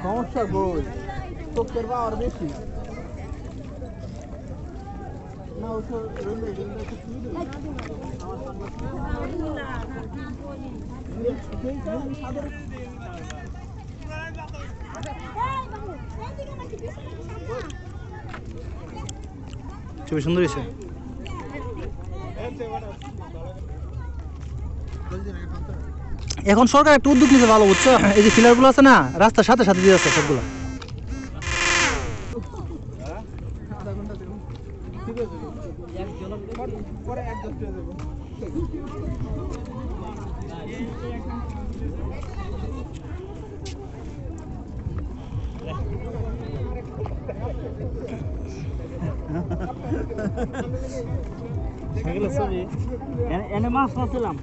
সমস্যা বই চোখের পাওয়ার বেশি না ছবি সুন্দর হয়েছে। এখন সরকার একটা উদ্যোগ নিতে ভালো, বুঝছো? এই যে ফিলার গুলো আছে না, রাস্তার সাথে সাথে দিয়ে যাচ্ছে সবগুলো। এনে মাছ পাচ্ছিলাম